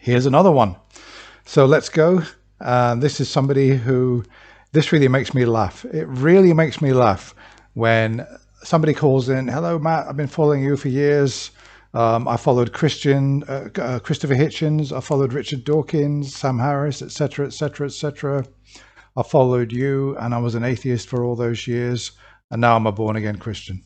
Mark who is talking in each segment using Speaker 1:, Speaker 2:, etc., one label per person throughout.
Speaker 1: Here's another one. So let's go. This is somebody who, this really makes me laugh. It really makes me laugh when somebody calls in, hello, Matt, I've been following you for years. I followed Christopher Hitchens. I followed Richard Dawkins, Sam Harris, etc., etc., etc. I followed you, and I was an atheist for all those years, and now I'm a born-again Christian.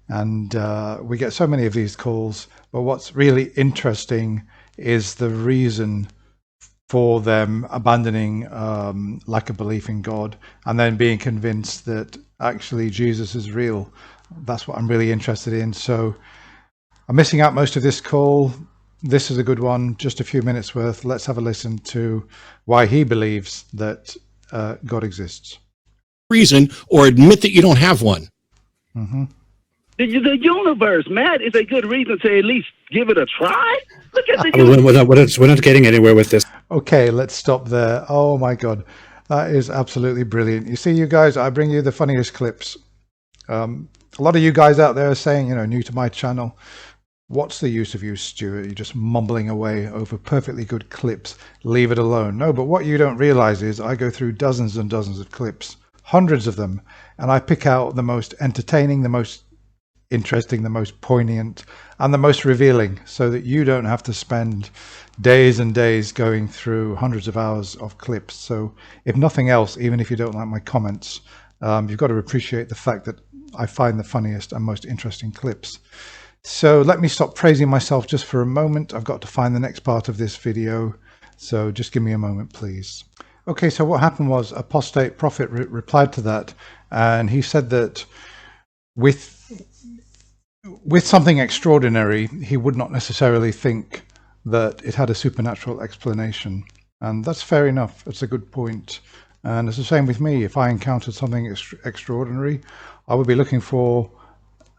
Speaker 1: And we get so many of these calls, but what's really interesting is the reason for them abandoning lack of belief in God and then being convinced that actually Jesus is real. That's what I'm really interested in. So I'm missing out most of this call. This is a good one, just a few minutes worth. Let's have a listen to why he believes that God exists.
Speaker 2: Reason, or admit that you don't have one.
Speaker 1: Mm-hmm.
Speaker 3: The universe, Matt, is a good reason to at least give it a try. Look at the universe.
Speaker 4: We're not getting anywhere with this.
Speaker 1: Okay, let's stop there. Oh my God, that is absolutely brilliant. You see, you guys, I bring you the funniest clips. A lot of you guys out there are saying, new to my channel, what's the use of you, Stuart? You're just mumbling away over perfectly good clips. Leave it alone. No, but what you don't realize is I go through dozens and dozens of clips, hundreds of them, and I pick out the most entertaining, the most interesting, the most poignant, and the most revealing, so that you don't have to spend days and days going through hundreds of hours of clips. So if nothing else, even if you don't like my comments, you've got to appreciate the fact that I find the funniest and most interesting clips. So let me stop praising myself just for a moment. I've got to find the next part of this video, so just give me a moment, please. Okay, so what happened was Apostate Prophet replied to that, and he said that with something extraordinary, he would not necessarily think that it had a supernatural explanation. And that's fair enough. It's a good point. And it's the same with me. If I encountered something extraordinary, I would be looking for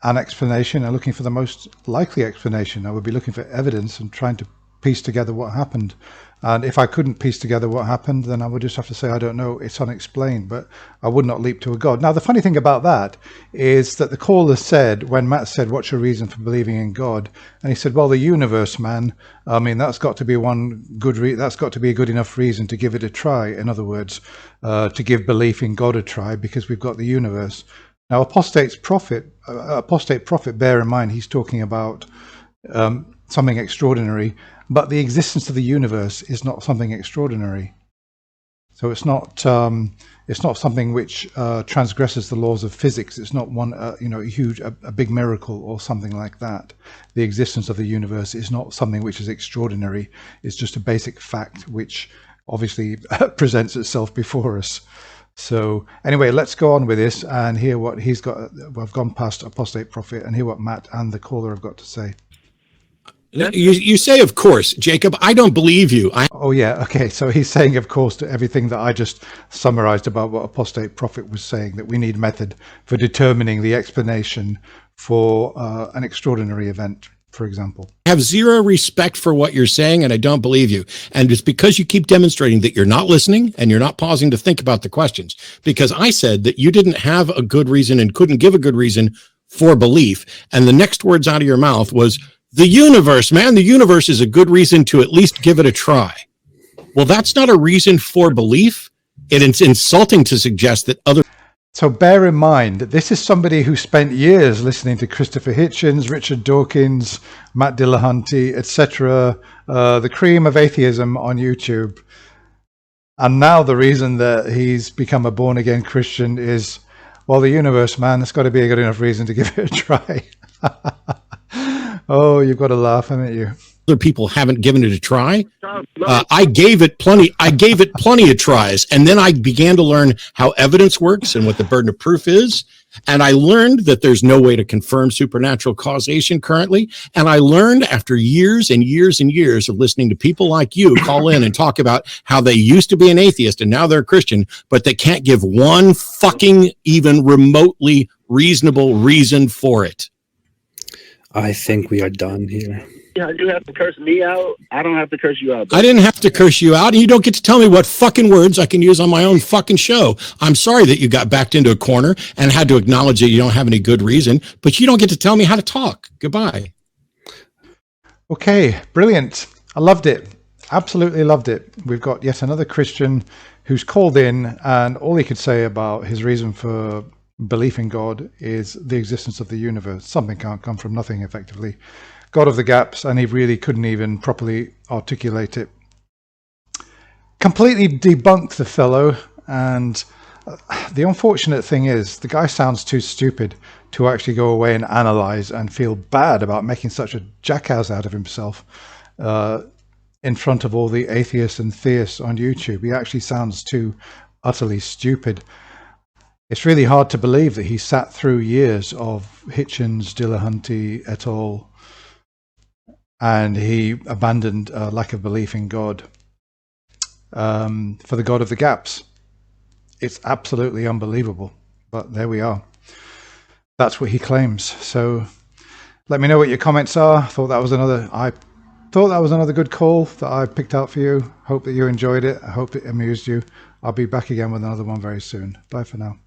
Speaker 1: an explanation and looking for the most likely explanation. I would be looking for evidence and trying to piece together what happened. And if I couldn't piece together what happened, then I would just have to say, I don't know, it's unexplained, but I would not leap to a God. Now, the funny thing about that is that the caller said, when Matt said, what's your reason for believing in God? And he said, well, the universe, man, I mean, that's got to be that's got to be a good enough reason to give it a try. In other words, to give belief in God a try, because we've got the universe. Now, Apostate Prophet, bear in mind, he's talking about something extraordinary, but the existence of the universe is not something extraordinary. So it's not something which transgresses the laws of physics. It's not one, a big miracle or something like that. The existence of the universe is not something which is extraordinary. It's just a basic fact which obviously presents itself before us. So anyway, let's go on with this and hear what he's got. We've gone past Apostate Prophet and hear what Matt and the caller have got to say.
Speaker 2: You say, of course, Jacob, I don't believe you.
Speaker 1: Oh, yeah. Okay. So he's saying, of course, to everything that I just summarized about what Apostate Prophet was saying, that we need method for determining the explanation for an extraordinary event, for example.
Speaker 2: I have zero respect for what you're saying, and I don't believe you. And it's because you keep demonstrating that you're not listening and you're not pausing to think about the questions. Because I said that you didn't have a good reason and couldn't give a good reason for belief. And the next words out of your mouth was, the universe, man, the universe is a good reason to at least give it a try. Well, that's not a reason for belief. It's insulting to suggest that other...
Speaker 1: So bear in mind that this is somebody who spent years listening to Christopher Hitchens, Richard Dawkins, Matt Dillahunty, etc., the cream of atheism on YouTube. And now the reason that he's become a born-again Christian is, well, the universe, man, it's got to be a good enough reason to give it a try. Oh, you've got to laugh, haven't you?
Speaker 2: Other people haven't given it a try. I gave it plenty of tries, and then I began to learn how evidence works and what the burden of proof is. And I learned that there's no way to confirm supernatural causation currently. And I learned after years and years and years of listening to people like you call in and talk about how they used to be an atheist and now they're a Christian, but they can't give one fucking even remotely reasonable reason for it.
Speaker 4: I think we are done here.
Speaker 3: Yeah, you have to curse me out. I don't have to curse you out.
Speaker 2: I didn't have to curse you out, and you don't get to tell me what fucking words I can use on my own fucking show. I'm sorry that you got backed into a corner and had to acknowledge that you don't have any good reason, but you don't get to tell me how to talk. Goodbye.
Speaker 1: Okay, brilliant. I loved it. Absolutely loved it. We've got yet another Christian who's called in, and all he could say about his reason for belief in God is the existence of the universe. Something can't come from nothing, effectively. God of the gaps, and he really couldn't even properly articulate it. Completely debunked the fellow, and the unfortunate thing is the guy sounds too stupid to actually go away and analyze and feel bad about making such a jackass out of himself in front of all the atheists and theists on YouTube. He actually sounds too utterly stupid. It's really hard to believe that he sat through years of Hitchens, Dillahunty et al. And he abandoned a lack of belief in God for the God of the gaps. It's absolutely unbelievable, but there we are. That's what he claims. So let me know what your comments are. I thought that was another good call that I picked out for you. Hope that you enjoyed it. I hope it amused you. I'll be back again with another one very soon. Bye for now.